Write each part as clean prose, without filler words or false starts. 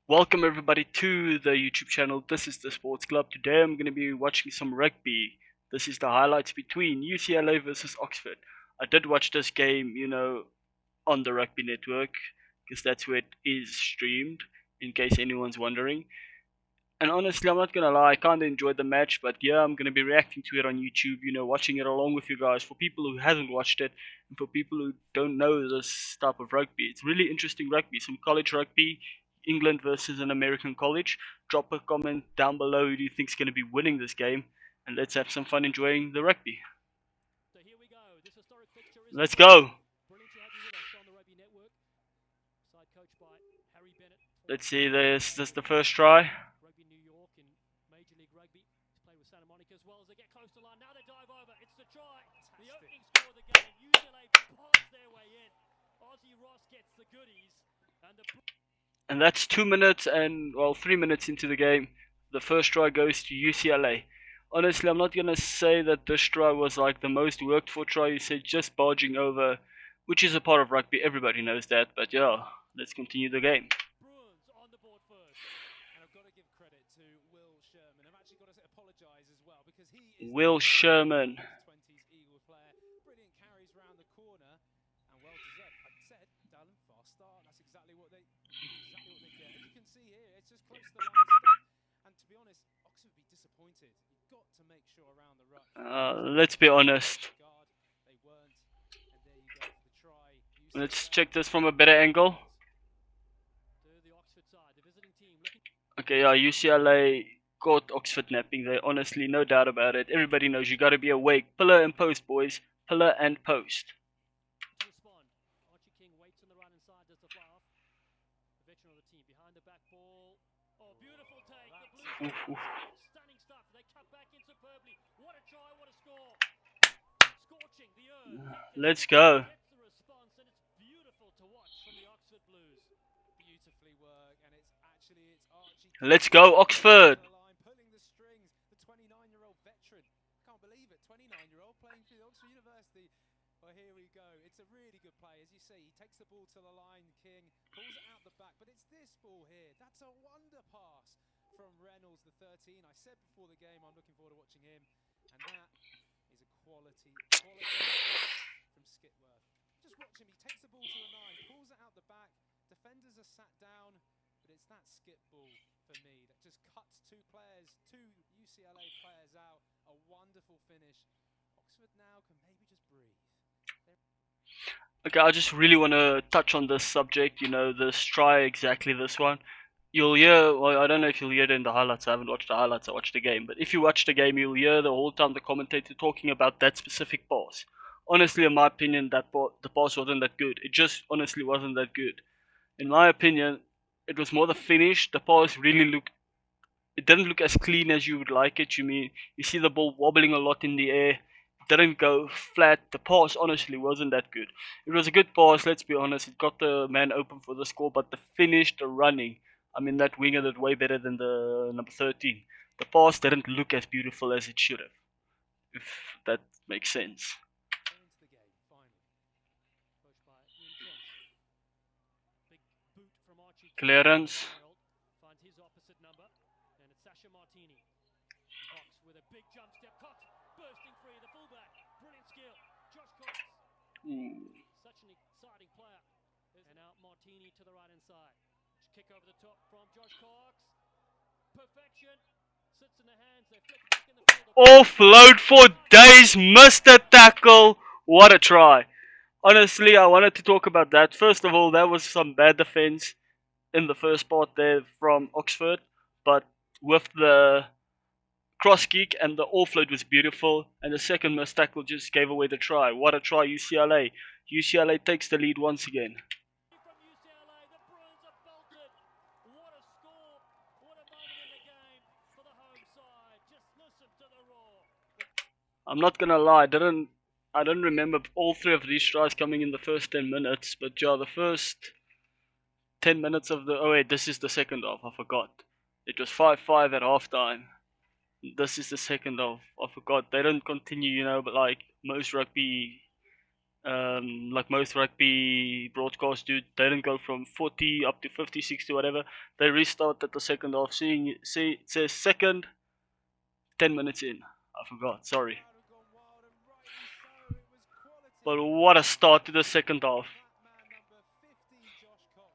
Welcome everybody to the YouTube channel. This is the Sports Club. Today I'm going to be watching some rugby. This is the highlights between UCLA versus Oxford. I did watch this game, on the Rugby Network because that's where it is streamed, in case anyone's wondering. And honestly, I'm not going to lie, I kind of enjoyed the match, but yeah, I'm going to be reacting to it on YouTube, watching it along with you guys. For people who haven't watched it, and for people who don't know this type of rugby, it's really interesting rugby. Some college rugby, England versus an American college. Drop a comment down below who do you think is going to be winning this game, and let's have some fun enjoying the rugby. Let's go. Let's see, this the first try. And that's 2 minutes and, well, 3 minutes into the game. The first try goes to UCLA. Honestly, I'm not going to say that this try was like the most worked for try. You said just barging over, which is a part of rugby. Everybody knows that. But yeah, let's continue the game. Will Sherman. Let's be honest. Let's check this from a better angle. Okay, yeah, UCLA caught Oxford napping there. Honestly, no doubt about it. Everybody knows you got to be awake. Pillar and post, boys. Pillar and post. Oof, oof. Let's go. Let's go, Oxford. Here we go. It's a really good play. As you see, he takes the ball to the line, King, pulls it out the back, but it's this ball here. That's a wonder pass from Reynolds, the 13. I said before the game I'm looking forward to watching him, and that is a quality from Skipworth. Just watch him. He takes the ball to the 9, pulls it out the back. Defenders are sat down, but it's that skip ball for me that just cuts two UCLA players out. A wonderful finish. Oxford now can maybe just breathe. Okay, I just really want to touch on this subject, this try, exactly this one. You'll hear, well, I don't know if you'll hear it in the highlights. I haven't watched the highlights, I watched the game. But if you watch the game, you'll hear the whole time the commentator talking about that specific pass. Honestly, in my opinion, the pass wasn't that good. It just honestly wasn't that good. In my opinion, it was more the finish. The pass really looked, it didn't look as clean as you would like it. You see the ball wobbling a lot in the air. Didn't go flat. The pass honestly wasn't that good. It was a good pass, let's be honest. It got the man open for the score, but the finish, the running, I mean, that winger did way better than the number 13. The pass didn't look as beautiful as it should have, if that makes sense. Clearance. Such an exciting player. And now Martini to the right hand side. Kick over the top from Josh Cox. Perfection. Sits in the hands. They flick back in the field. Offload for days. Missed the tackle. What a try. Honestly, I wanted to talk about that. First of all, that was some bad defense in the first part there from Oxford. But with the cross kick and the offload was beautiful, and the second missed tackle just gave away the try. What a try, UCLA. UCLA takes the lead once again. I'm not gonna lie, I don't remember all three of these tries coming in the first 10 minutes, but yeah, the first 10 minutes of the, oh wait, this is the second half, I forgot. It was 5-5 at halftime. This is the second half, I forgot. They don't continue, but like most rugby like most rugby broadcasts do. They don't go from 40 up to 50, 60, whatever. They restart at the second half. See, it says second, 10 minutes in. I forgot, sorry. Crowd have gone wild, and rightly so. It was quality. But what a start to the second half. That man number 15, Josh Cox,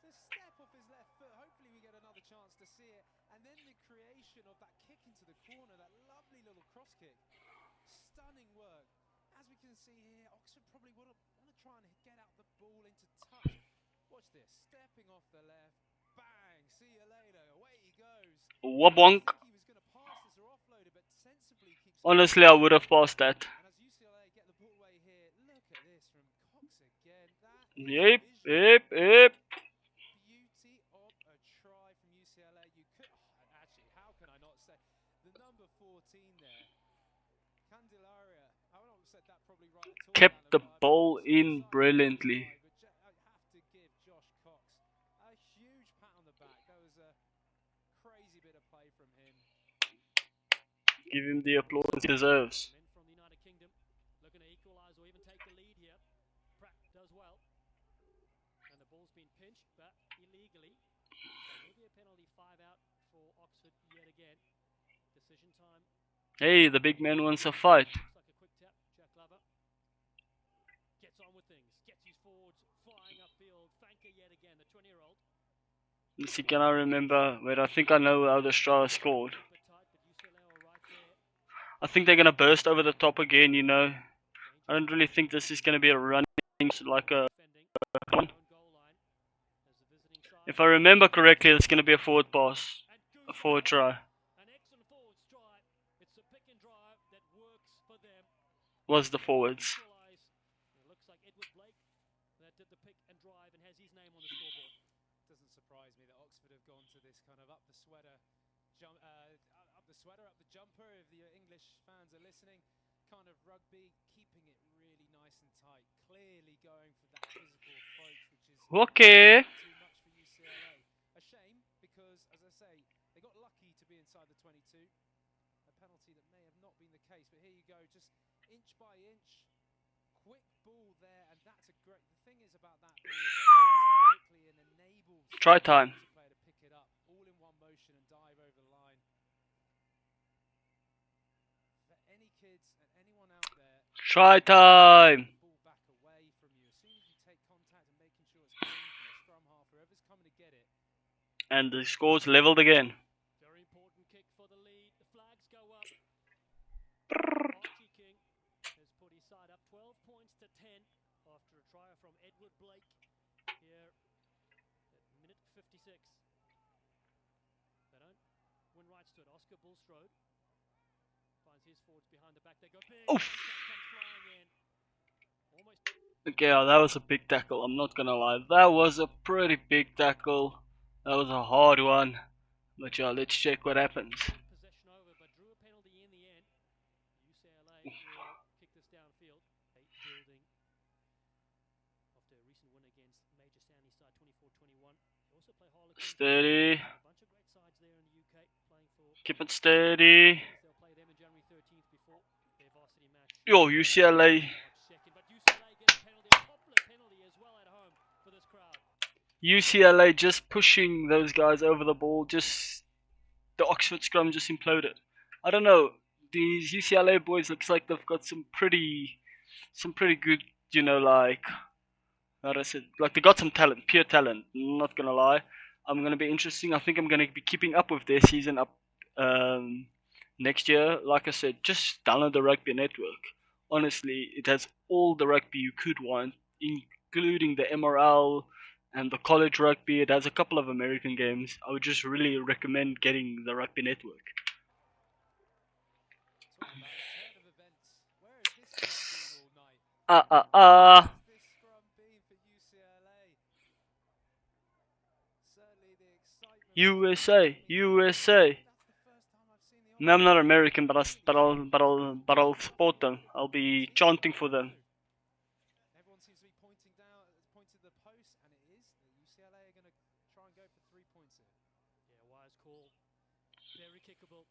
the step off his left foot. Hopefully we get another chance to see it. And then the creation of that kick into the corner, that lovely little cross kick. Stunning work. As we can see here, Oxford probably want to try and get out the ball into touch. Watch this, stepping off the left, bang, see you later, away he goes. Wabonk. I think he was going to pass this or offload it, but sensibly keeps it. Honestly, I would have passed that. And as UCLA get the ball away here, look at this from Cox again. That is Yep, vision. yep, yep. Beauty of a try from UCLA. You could, and actually, how can I not say the number 14 there, Candelaria. I would not have said that probably right at all. Kept the Alan, but ball Oxford in decided to brilliantly. try, but I have to give Josh Cox a huge pat on the back. That was a crazy bit of play from him. Give him the applause he deserves. Men from the United Kingdom looking to equalise or even take the lead here. Pratt does well. And the ball's been pinched, but illegally. So maybe a penalty, 5 out for Oxford yet again. Decision time. Hey, the big man wants a fight. Looks like a quick tap. Jack Glover gets on with things. Gets his forwards flying upfield. Thanker yet again, the 20-year-old. Let's see, can I remember? Wait, I think I know how the Strata scored. Super tight, but UCLA are right there. I think they're gonna burst over the top again, you know. I don't really think this is gonna be a running like a. Defending own goal line as the visiting side. If I remember correctly, it's gonna be a forward pass, And a forward try. an excellent forward strike. It's a pick and drive that works for them. Was the forwards? Equalise. It looks like Edward Blake that did the pick and drive and has his name on the scoreboard. Doesn't surprise me that Oxford have gone to this kind of up the sweater, up the jumper. If the English fans are listening, kind of rugby, keeping it really nice and tight. Clearly going for that physical approach, which is Okay. too much for UCLA. A shame because, as I say, they got lucky to be inside the 22. A penalty that may have not been the case, but here you go, just inch by inch. Quick ball there, and that's a great. The thing is about that ball is that it comes out quickly and enables Try time. the player to pick it up all in one motion and dive over the line. For any kids and anyone out there, Try time. ball back away from you. As soon as you take contact and making sure it's clean from the scrum half, whoever's coming to get it. And the score's leveled again. Very important kick for the lead. The flags go up. Archie King has put his side up 12 points to 10 after a try from Edward Blake here at minute 56. They don't win rights to it. Oscar Bulstrode finds his forwards behind the back. They go big. Oof. Comes flying in. Almost Okay, that was a big tackle. I'm not gonna lie. That was a pretty big tackle. That was a hard one. But yeah, let's check what happens. possession over, but drew a penalty in the end. UCLA will kick this downfield. Building after a recent win against Major Stanley side 24-21. They also play Harlequins. Steady. A bunch of great sides there in the UK playing for. Keep it steady. They'll play them in January 13th before their varsity match. Yo, UCLA. Second, but UCLA get a penalty, a popular penalty as well at home for this crowd. UCLA just pushing those guys over the ball. Just the Oxford scrum just imploded. I don't know. These UCLA boys looks like they've got some pretty good, you know, like how do I say, like they got some talent, pure talent. Not gonna lie. I'm gonna be interesting. I think I'm gonna be keeping up with their season up next year. Like I said, just download the Rugby Network. Honestly, it has all the rugby you could want, including the MRL and the college rugby. It has a couple of American games. I would just really recommend getting the Rugby Network. Talking about a turn of events. Where has this scrum been all night? Where has this scrum been for UCLA? Certainly the excitement. USA, USA. That's the first time I've seen the No, I'm not American, but I'll support them. I'll be chanting for them. Everyone seems to be pointing to the post, and it is. UCLA are going to try and go for 3 points here. Yeah, wise call. Very kickable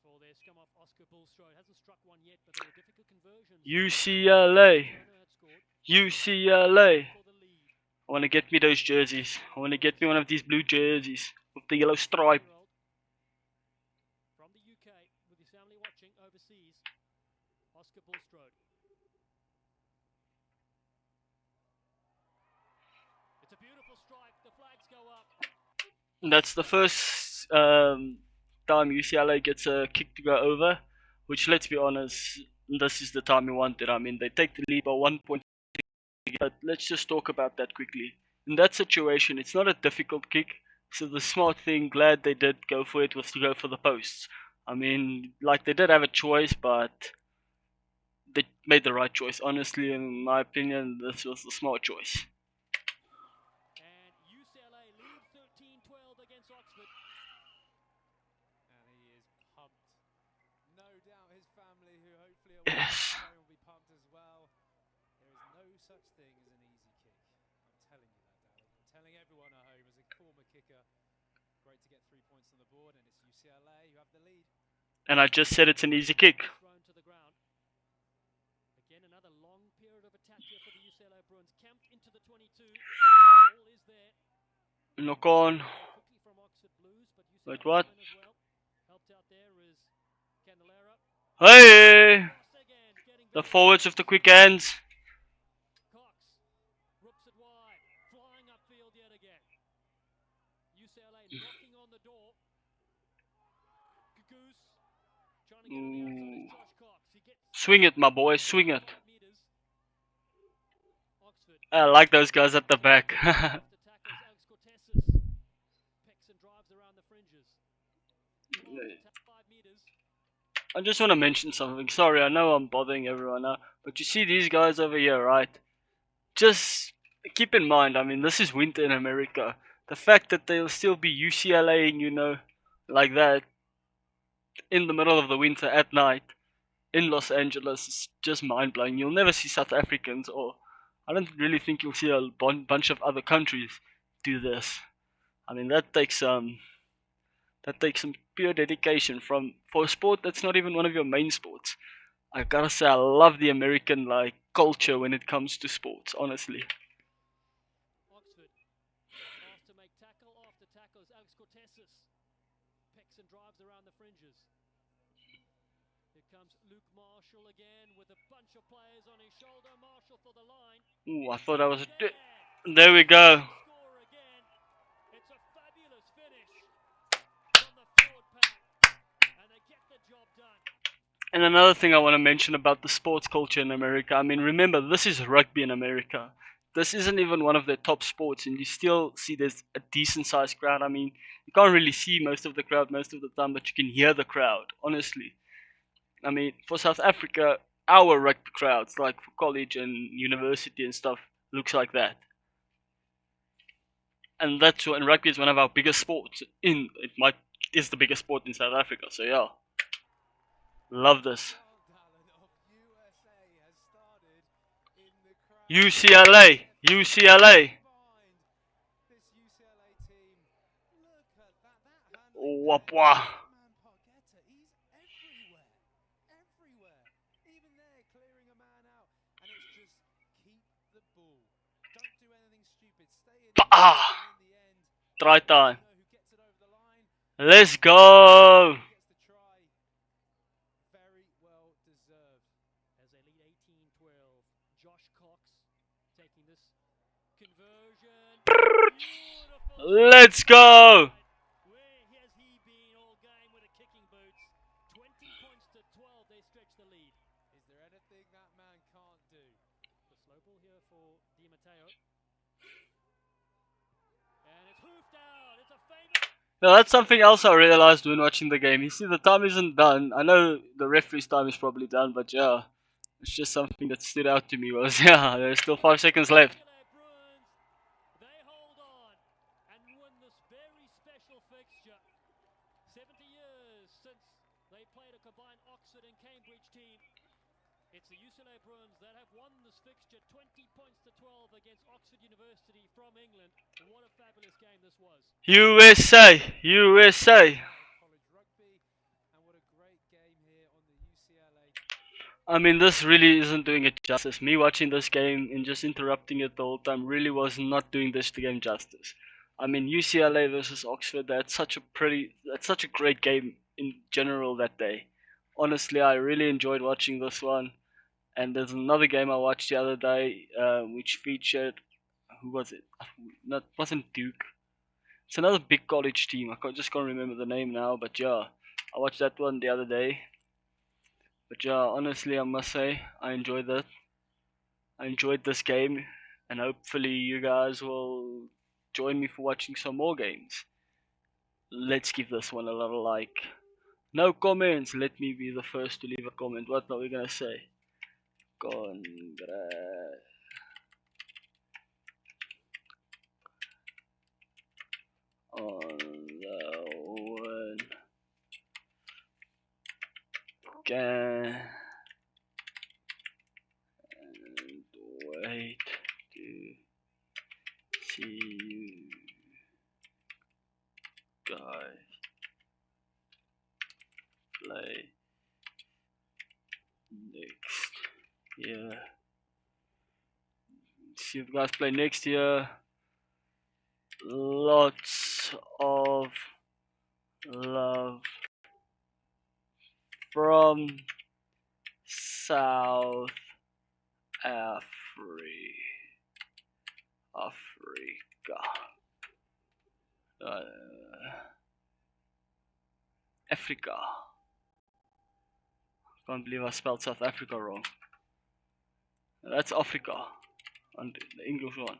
for their scum off Oscar Bulstrode. Hasn't struck one yet, but they were difficult conversions. UCLA. Turner had scored. UCLA. For the lead. I want to get me those jerseys. I want to get me one of these blue jerseys with the yellow stripe. From the UK, with his family watching overseas, Oscar Bulstrode. It's a beautiful strike. The flags go up. And that's the first time UCLA gets a kick to go over, which, let's be honest, this is the time we wanted. I mean, they take the lead by 1 point, but let's just talk about that quickly. In that situation, it's not a difficult kick, so the smart thing, glad they did go for it, was to go for the posts. I mean, like, they did have a choice, but they made the right choice. Honestly, in my opinion, this was the smart choice. And UCLA lead 13-12 against Oxford. And he is pumped. No doubt his family, who hopefully are watching Yes. at home, will be pumped as well. There is no such thing as an easy kick. I'm telling you that, Dally. I'm telling everyone at home, as a former kicker, great to get 3 points on the board, and it's UCLA who have the lead. And I just said it's an easy kick. Thrown to the ground. Again, another long period of attack here for the UCLA Bruins. Camped into the 22. Ball is there. Knock on. Quickly from Oxford Blues, but UCLA Wait, what? as well. Helped out there is Candelera. Hey! Again, getting The forwards with the quick hands. Cox rips it wide, flying upfield yet again. UCLA knocking on the door. Goose trying to get on the outside is Josh Cox. He gets Swing it, my boy, swing it. meters. Oxford I like those guys at the back. after tackles Alex Cortezis. Picks and drives around the fringes. 5 meters. I just want to mention something. Sorry, I know I'm bothering everyone now, but you see these guys over here, right? Just keep in mind, I mean, this is winter in America. The fact that they'll still be UCLAing, you know, like that, in the middle of the winter at night in Los Angeles is just mind blowing. You'll never see South Africans, or I don't really think you'll see a bunch of other countries do this. I mean, that takes some pure dedication for a sport that's not even one of your main sports. I gotta say, I love the American like culture when it comes to sports. Honestly, Oxford asked to make tackle after tackle is Alex Cortezis. Picks and drives around the fringes. Here comes Luke Marshall again with a bunch of players on his shoulder. Marshall for the line. ooh, I thought I was. There we go. Score again. It's a fabulous finish from the forward pack, and they get the job done. And another thing I want to mention about the sports culture in America. I mean, remember, this is rugby in America. This isn't even one of their top sports, and you still see there's a decent sized crowd. I mean, you can't really see most of the crowd most of the time, but you can hear the crowd, honestly. I mean, for South Africa, our rugby crowds, like for college and university and stuff, looks like that. And and rugby is one of our biggest sports. Is the biggest sport in South Africa. So yeah, love this. UCLA, UCLA. Wapwa. Ah, try time. Let's go. Very well deserved. As they lead 18-12, Josh Cox taking this conversion. Beautiful. Let's go. Where has he been all game with the kicking boots? 20 points to 12, they stretch the lead. Is there anything that man can't do? The slow ball here for Di Matteo. And it's hoofed out. It's a famous. Now that's something else I realized when watching the game. You see, the time isn't done. I know the referee's time is probably done, but yeah, it's just something that stood out to me was, yeah, there's still 5 seconds left. Bruins, they hold on and win this very special fixture. 70 years since they played a combined Oxford and Cambridge team. It's the UCLA Bruins that have won this fixture 20 points to 12 against Oxford University from England. What a fabulous game this was. USA, USA. College rugby, and what a great game here on the UCLA. I mean, this really isn't doing it justice. Me watching this game and just interrupting it the whole time really was not doing this game justice. I mean, UCLA versus Oxford, that's such a great game in general that day. Honestly, I really enjoyed watching this one. And there's another game I watched the other day, which featured, who was it? Not wasn't Duke. It's another big college team. Just can't remember the name now, but yeah, I watched that one the other day. But yeah, honestly, I must say I enjoyed that. I enjoyed this game, and hopefully you guys will join me for watching some more games. Let's give this one a little like. No comments. Let me be the first to leave a comment. What are we gonna say? Congrats on the win. Can't wait to see you guys play next year. See you guys play next year. Lots of love from South Africa. Uh, Africa. Can't believe I spelled South Africa wrong. That's Africa. On the English one.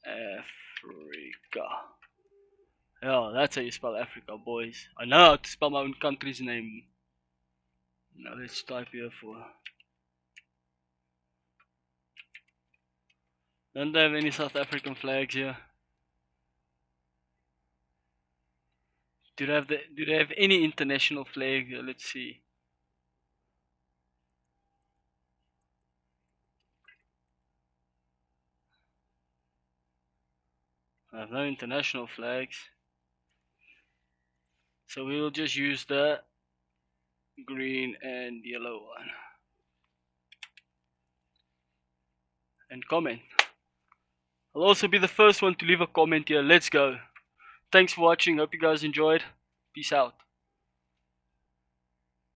Africa. Yeah, that's how you spell Africa, boys. I know how to spell my own country's name. Now let's type here for. Don't they have any South African flags here? Do they have any international flag? Let's see. I have no international flags. So we will just use the green and yellow one. And comment. I'll also be the first one to leave a comment here. Let's go. Thanks for watching. Hope you guys enjoyed. Peace out.